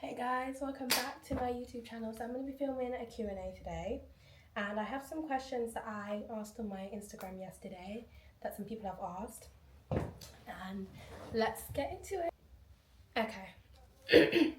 Hey guys, welcome back to my YouTube channel. So I'm going to be filming a Q&A today, and I have some questions that I asked on my Instagram yesterday that some people have asked, and let's get into it. Okay.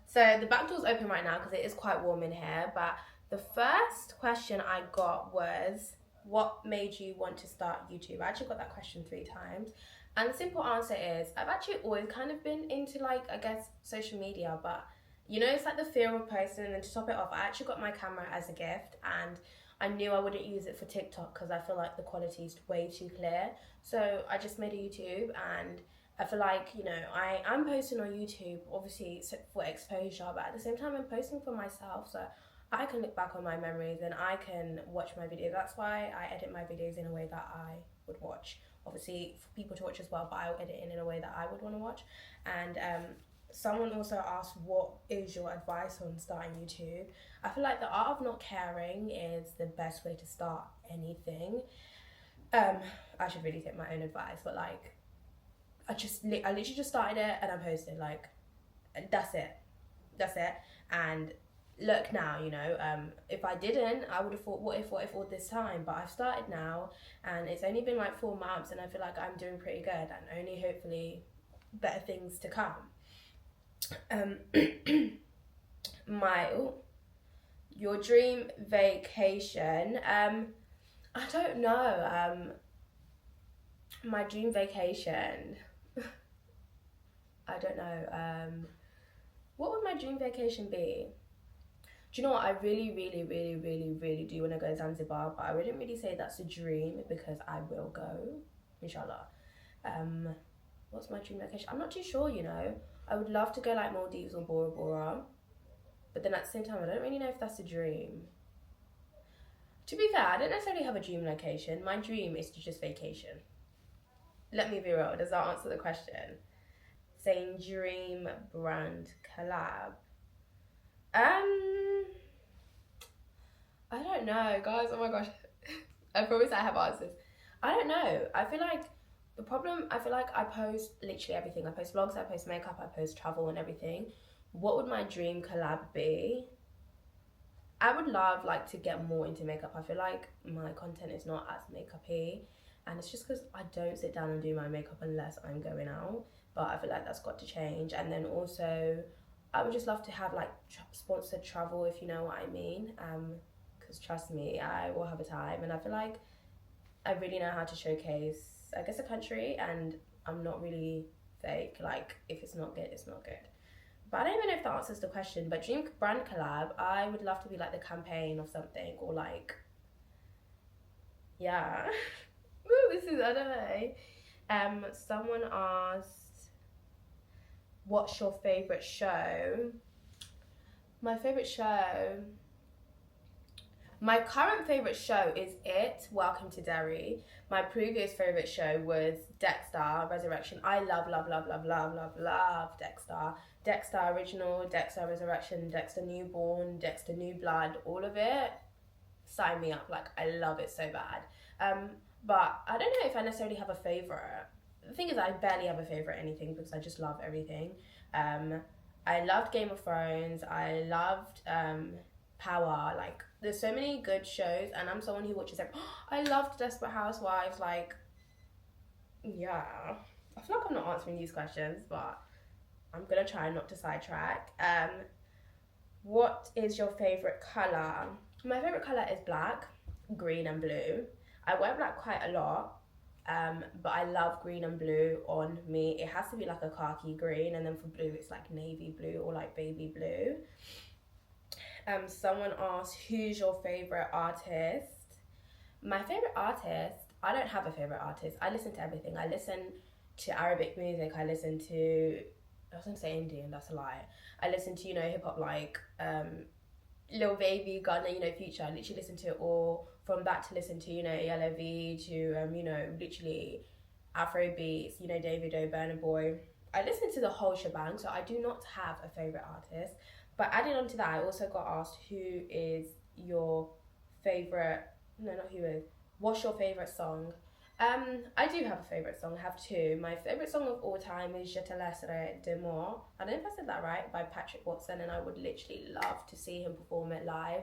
So the back door's open right now because it is quite warm in here, but the first question I got was, what made you want to start YouTube? I actually got that question 3 times. And the simple answer is, I've actually always kind of been into, like, I guess, social media, but you know, it's like the fear of posting. And then to top it off, I actually got my camera as a gift, and I knew I wouldn't use it for TikTok because I feel like the quality is way too clear. So I just made a YouTube, and I feel like, you know, I'm posting on YouTube, obviously for exposure, but at the same time I'm posting for myself, so I can look back on my memories and I can watch my videos. That's why I edit my videos in a way that I would watch. Obviously for people to watch as well, but I'll edit it in a way that I would want to watch. And someone also asked, what is your advice on starting YouTube? I feel like the art of not caring is the best way to start anything. I should really take my own advice, but like, I literally just started it and I posted, like, that's it. And look now, you know, if I didn't, I would have thought, what if all this time? But I've started now, and it's only been like 4 months, and I feel like I'm doing pretty good, and only hopefully better things to come. Your dream vacation. I don't know. My dream vacation. I don't know. What would my dream vacation be? Do you know what? I really do want to go to Zanzibar, but I wouldn't really say that's a dream because I will go, inshallah. What's my dream vacation? I'm not too sure, you know. I would love to go like Maldives or Bora Bora, but then at the same time, I don't really know if that's a dream. To be fair, I don't necessarily have a dream location. My dream is to just vacation. Let me be real. Does that answer the question? Saying dream brand collab. I don't know, guys. Oh my gosh. I promise I have answers. I don't know. I feel like I post literally everything. I post vlogs, I post makeup, I post travel and everything. What would my dream collab be? I would love, like, to get more into makeup. I feel like my content is not as makeup-y, and it's just because I don't sit down and do my makeup unless I'm going out. But I feel like that's got to change. And then also, I would just love to have like sponsored travel, if you know what I mean. Because trust me, I will have a time, and I feel like I really know how to showcase, I guess, a country, and I'm not really fake. Like, if it's not good, it's not good. But I don't even know if that answers the question. But dream brand collab, I would love to be like the campaign of something, or like, yeah. Ooh, this is, I don't know. Someone asked, what's your favourite show? My favourite show, my current favourite show is Welcome to Derry. My previous favourite show was Dexter Resurrection. I love Dexter. Dexter Original, Dexter Resurrection, Dexter Newborn, Dexter New Blood, all of it. Sign me up. Like, I love it so bad. But I don't know if I necessarily have a favourite. The thing is, I barely have a favourite anything because I just love everything. I loved Game of Thrones. I loved Power. Like, there's so many good shows, and I'm someone who watches every. I loved Desperate Housewives. Like, yeah. I feel like I'm not answering these questions, but I'm gonna try not to sidetrack. What is your favorite color? My favorite color is black, green, and blue. I wear black quite a lot. But I love green and blue on me. It has to be like a khaki green, and then for blue it's like navy blue or like baby blue. Someone asked, who's your favorite artist? My favorite artist, I don't have a favorite artist. I listen to everything. I listen to Arabic music. I listen to, I was gonna say Indian, that's a lie. I listen to, you know, hip hop, like Lil Baby, Gunna, you know, Future. I literally listen to it all. From that to listen to, you know, Yella V, to you know, literally Afro beats, you know, Davido, Burna Boy. I listen to the whole shebang, so I do not have a favorite artist. But adding on to that, I also got asked, who is your favorite? No, not who is. What's your favorite song? I do have a favourite song. I have two. My favourite song of all time is Je te laisserai de moi. I don't know if I said that right, by Patrick Watson, and I would literally love to see him perform it live.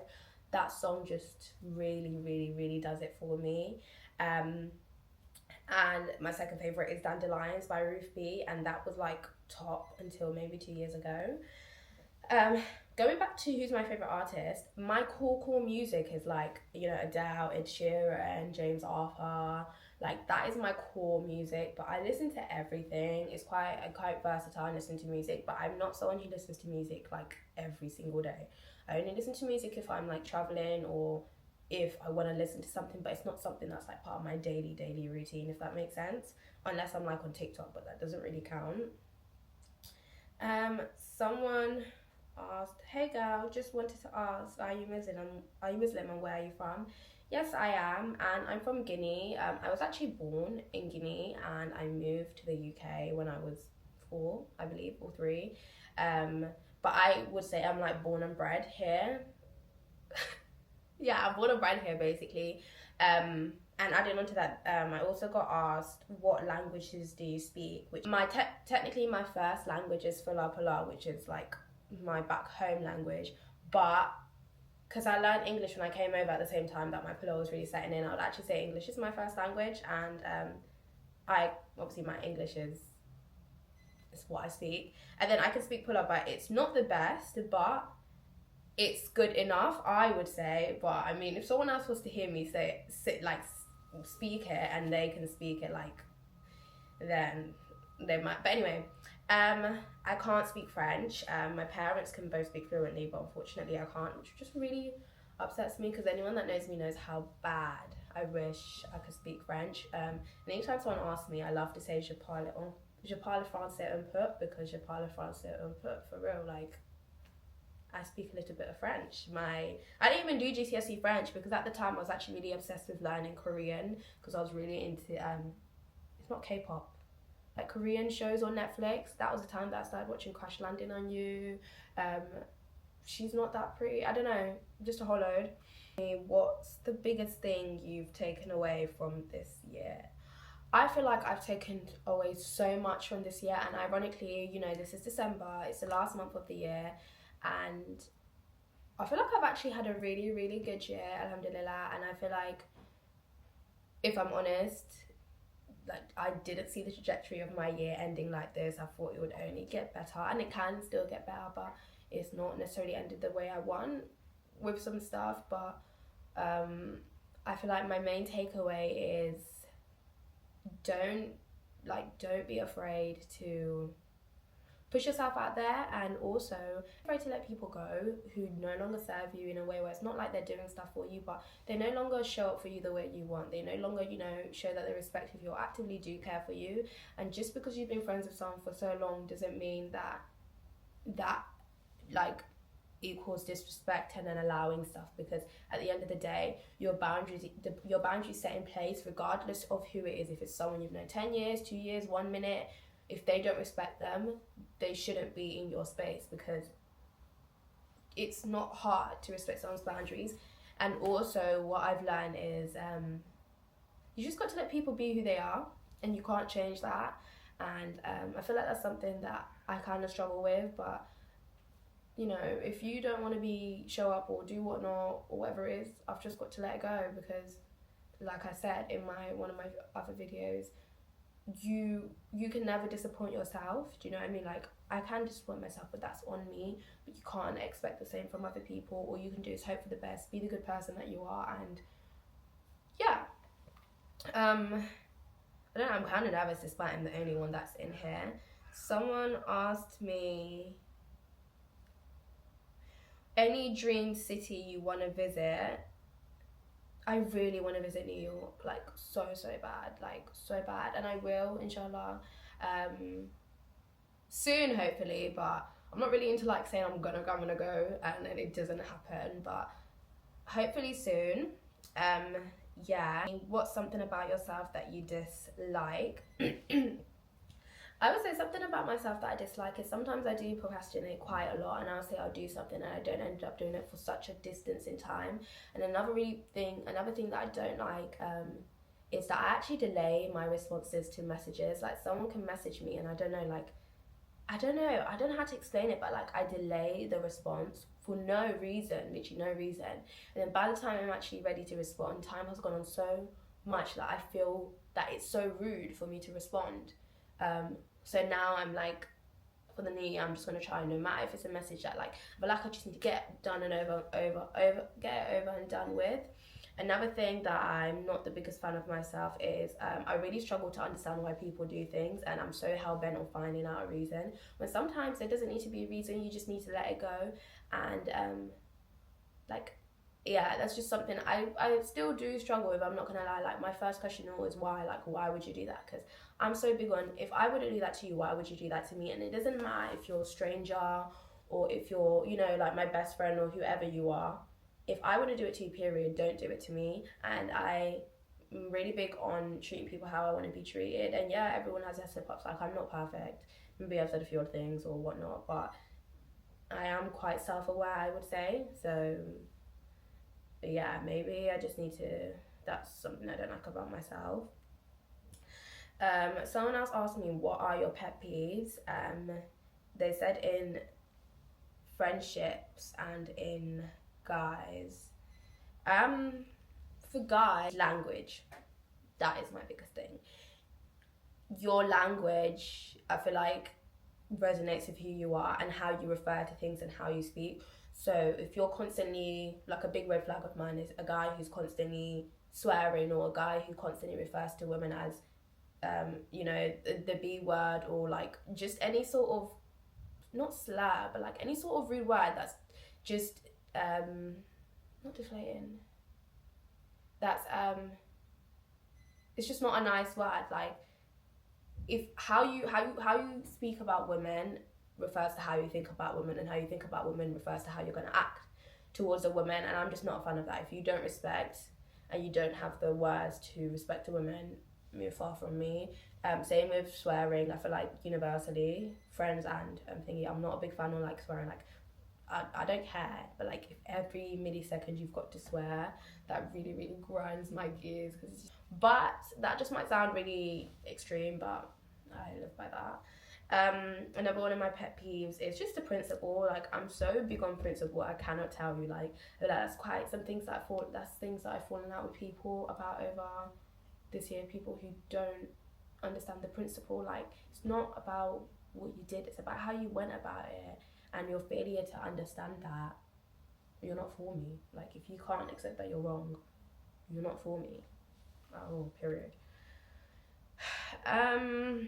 That song just really, really, really does it for me. And my second favourite is Dandelions by Ruth B, and that was like top until maybe 2 years ago. Going back to who's my favourite artist, my core music is like, you know, Adele, Ed Sheeran, James Arthur. Like, that is my core music, but I listen to everything. I'm quite versatile and listen to music, but I'm not someone who listens to music like every single day. I only listen to music if I'm like traveling or if I want to listen to something, but it's not something that's like part of my daily routine, if that makes sense. Unless I'm like on TikTok, but that doesn't really count. Someone asked, "Hey girl, just wanted to ask, are you Muslim? And where are you from?" Yes, I am, and I'm from Guinea. I was actually born in Guinea, and I moved to the UK when I was 4, I believe, or 3. But I would say I'm like born and bred here. Yeah, I'm born and bred here basically. And adding on to that, I also got asked, what languages do you speak? Which technically my first language is Fula Pula, which is like my back home language, but because I learned English when I came over at the same time that my Pula was really setting in, I would actually say English is my first language, and I obviously my English is what I speak, and then I can speak Pula, but it's not the best, but it's good enough, I would say. But I mean, if someone else was to hear me speak it and they can speak it like, then they might. But anyway, I can't speak French. My parents can both speak fluently, but unfortunately I can't, which just really upsets me, because anyone that knows me knows how bad I wish I could speak French. And anytime someone asks me, I love to say je parle français un peu, because je parle français un peu, for real. Like, I speak a little bit of French. I didn't even do GCSE French, because at the time I was actually really obsessed with learning Korean, because I was really into it's not K-pop, like Korean shows on Netflix. That was the time that I started watching Crash Landing on You. She's Not That Pretty. I don't know, just a whole load. What's the biggest thing you've taken away from this year? I feel like I've taken away so much from this year, and ironically, you know, this is December, it's the last month of the year, and I feel like I've actually had a really, really good year, alhamdulillah. And I feel like, if I'm honest, like, I didn't see the trajectory of my year ending like this. I thought it would only get better, and it can still get better, but it's not necessarily ended the way I want with some stuff. But I feel like my main takeaway is don't be afraid to push yourself out there, and also afraid to let people go who no longer serve you in a way where it's not like they're doing stuff for you, but they no longer show up for you the way you want. They no longer, you know, show that they respect you or actively do care for you. And just because you've been friends with someone for so long doesn't mean that like equals disrespect and then allowing stuff, because at the end of the day, your boundaries set in place regardless of who it is. If it's someone you've known 10 years, 2 years, 1 minute, if they don't respect them, they shouldn't be in your space, because it's not hard to respect someone's boundaries. And also what I've learned is you just got to let people be who they are, and you can't change that. And I feel like that's something that I kind of struggle with, but you know, if you don't want to show up or do whatnot or whatever it is, I've just got to let it go, because like I said in one of my other videos, you can never disappoint yourself. Do you know what I mean? Like, I can disappoint myself, but that's on me. But you can't expect the same from other people. All you can do is hope for the best, be the good person that you are, and yeah. I don't know, I'm kind of nervous despite I'm the only one that's in here. Someone asked me, any dream city you want to visit? I really want to visit New York, like so bad, and I will, inshallah, soon, hopefully. But I'm not really into like saying I'm gonna go and then it doesn't happen, but hopefully soon. Yeah. What's something about yourself that you dislike? I would say something about myself that I dislike is sometimes I do procrastinate quite a lot, and I'll say I'll do something and I don't end up doing it for such a distance in time. And another thing that I don't like is that I actually delay my responses to messages. Like someone can message me and I don't know, like I don't know how to explain it, but like I delay the response for no reason, literally no reason. And then by the time I'm actually ready to respond, time has gone on so much that I feel that it's so rude for me to respond. So now I'm like, for the new year, I'm just gonna try, no matter if it's a message that like, but like I just need to get done and get it over and done with. Another thing that I'm not the biggest fan of myself is I really struggle to understand why people do things, and I'm so hell-bent on finding out a reason, when sometimes there doesn't need to be a reason, you just need to let it go. And like, yeah, that's just something I still do struggle with, I'm not gonna lie. Like my first question always why, like why would you do that? Because I'm so big on, if I wouldn't do that to you, why would you do that to me? And it doesn't matter if you're a stranger or if you're, you know, like my best friend or whoever you are. If I want to do it to you, period, don't do it to me. And I'm really big on treating people how I want to be treated. And yeah, everyone has their slip ups. Like I'm not perfect. Maybe I've said a few odd things or whatnot, but I am quite self aware, I would say. So yeah, maybe I just need to. That's something I don't like about myself. Someone else asked me, what are your pet peeves? They said in friendships and in guys. For guys, language. That is my biggest thing. Your language, I feel like, resonates with who you are and how you refer to things and how you speak. So if you're constantly, like a big red flag of mine is a guy who's constantly swearing, or a guy who constantly refers to women as you know, the B word, or like just any sort of, not slur, but like any sort of rude word that's just not deflating. That's it's just not a nice word. Like if how you speak about women refers to how you think about women, and how you think about women refers to how you're going to act towards a woman. And I'm just not a fan of that. If you don't respect and you don't have the words to respect a woman, move far from me. Same with swearing. I feel like universally, friends and thingy, I'm not a big fan of like swearing. Like I don't care, but like if every millisecond you've got to swear, that really grinds my gears. But that just might sound really extreme, but I live by that. Another one of my pet peeves is just the principle. Like I'm so big on principle, I cannot tell you. Like that's quite some things that's things that I've fallen out with people about over this year. People who don't understand the principle. Like it's not about what you did, it's about how you went about it. And your failure to understand that, you're not for me. Like if you can't accept that you're wrong, you're not for me. Oh, period. Honey,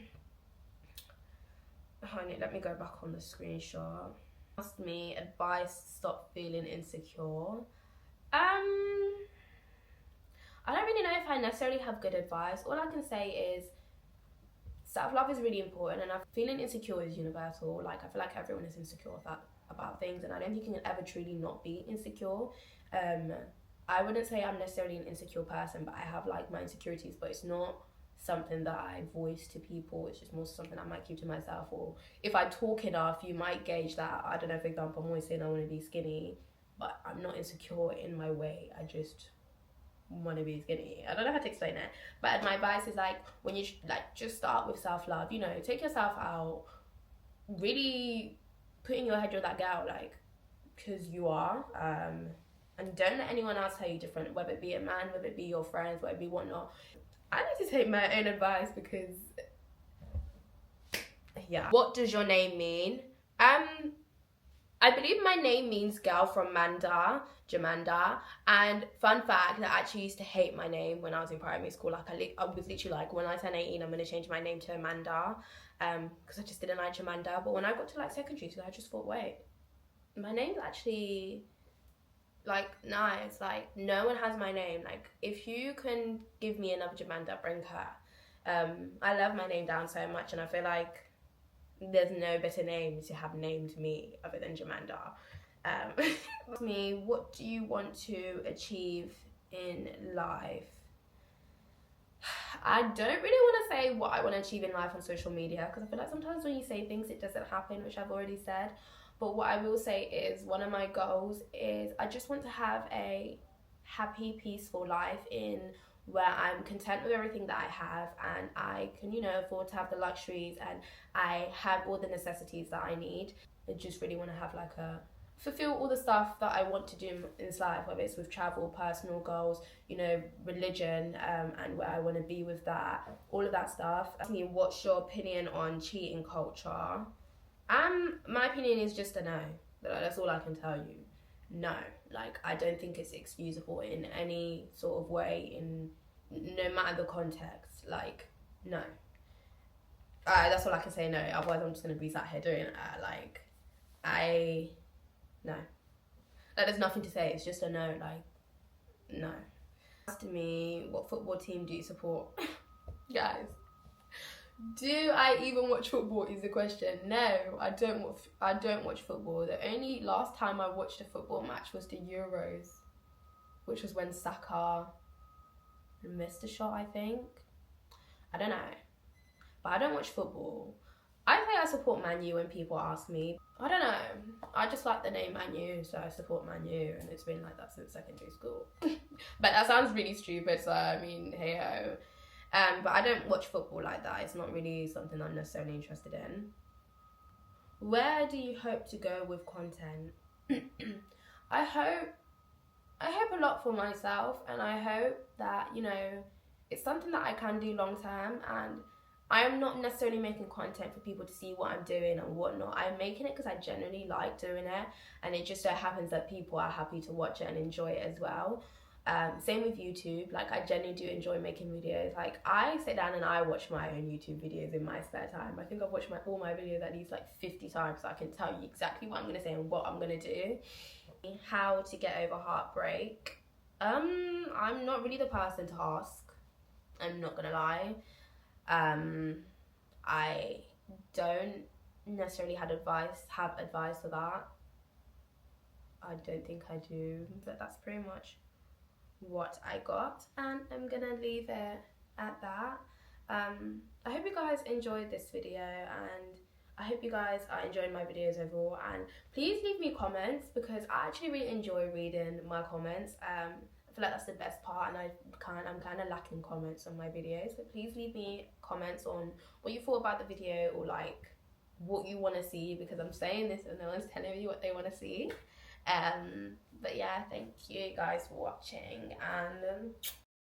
let me go back on the screenshot. Asked me advice to stop feeling insecure. I don't really know if I necessarily have good advice. All I can say is self-love is really important, and feeling insecure is universal. Like I feel like everyone is insecure about things, and I don't think you can ever truly not be insecure. I wouldn't say I'm necessarily an insecure person, but I have like my insecurities, but it's not something that I voice to people. It's just more something I might keep to myself, or if I talk enough you might gauge that. I don't know, for example, I'm always saying I want to be skinny, but I'm not insecure in my way, I just want to be skinny. I don't know how to explain it, but my advice is like, when you like, just start with self-love. You know, take yourself out, really put in your head you're that girl, like, because you are. And don't let anyone else tell you different, whether it be a man, whether it be your friends, whether it be whatnot. I need to take my own advice because yeah. What does your name mean? I believe my name means girl from Manda, Jamanda. And fun fact, I actually used to hate my name when I was in primary school. Like I was literally like, when I turn 18, I'm going to change my name to Amanda. Because I just didn't like Jamanda. But when I got to like secondary school, I just thought, wait, my name's actually like nice. Like no one has my name. Like if you can give me another Jamanda, bring her. I love my name down so much, and I feel like there's no better name to have named me other than Jamanda. Me, what do you want to achieve in life? I don't really want to say what I want to achieve in life on social media, because I feel like sometimes when you say things it doesn't happen, which I've already said. But what I will say is one of my goals is I just want to have a happy, peaceful life in where I'm content with everything that I have, and I can, you know, afford to have the luxuries, and I have all the necessities that I need. I just really want to have like a fulfill all the stuff that I want to do in this life, whether it's with travel, personal goals, you know, religion, and where I want to be with that, all of that stuff. Ask me, what's your opinion on cheating culture? My opinion is just a no. That's all I can tell you. No, like I don't think it's excusable in any sort of way, in no matter the context. Like, no. That's all I can say. No. Otherwise, I'm just gonna be sat here doing no. Like, there's nothing to say. It's just a no. Like, no. Asked me, what football team do you support? Guys, do I even watch football is the question. No, I don't watch football. The only last time I watched a football match was the Euros, which was when Saka missed a shot, I think. I don't know. But I don't watch football. I think I support Man U when people ask me. I don't know. I just like the name Man U, so I support Man U, and it's been like that since secondary school. But that sounds really stupid, so I mean, hey ho. But I don't watch football like that. It's not really something I'm necessarily interested in. Where do you hope to go with content? I hope a lot for myself, and I hope that, you know, it's something that I can do long term, and I'm not necessarily making content for people to see what I'm doing and whatnot. I'm making it because I genuinely like doing it, and it just so happens that people are happy to watch it and enjoy it as well. Same with YouTube. Like, I genuinely do enjoy making videos. Like, I sit down and I watch my own YouTube videos in my spare time. I think I've watched all my videos at least like 50 times, so I can tell you exactly what I'm gonna say and what I'm gonna do. How to get over heartbreak. I'm not really the person to ask. I'm not gonna lie. I don't necessarily have advice for that. I don't think I do, but that's pretty much what I got, and I'm gonna leave it at that. I hope you guys enjoyed this video, and I hope you guys are enjoying my videos overall, and please leave me comments, because I actually really enjoy reading my comments. I feel like that's the best part, and I'm kind of lacking comments on my videos, so please leave me comments on what you thought about the video, or like what you want to see, because I'm saying this and no one's telling me what they want to see. But yeah, thank you guys for watching, and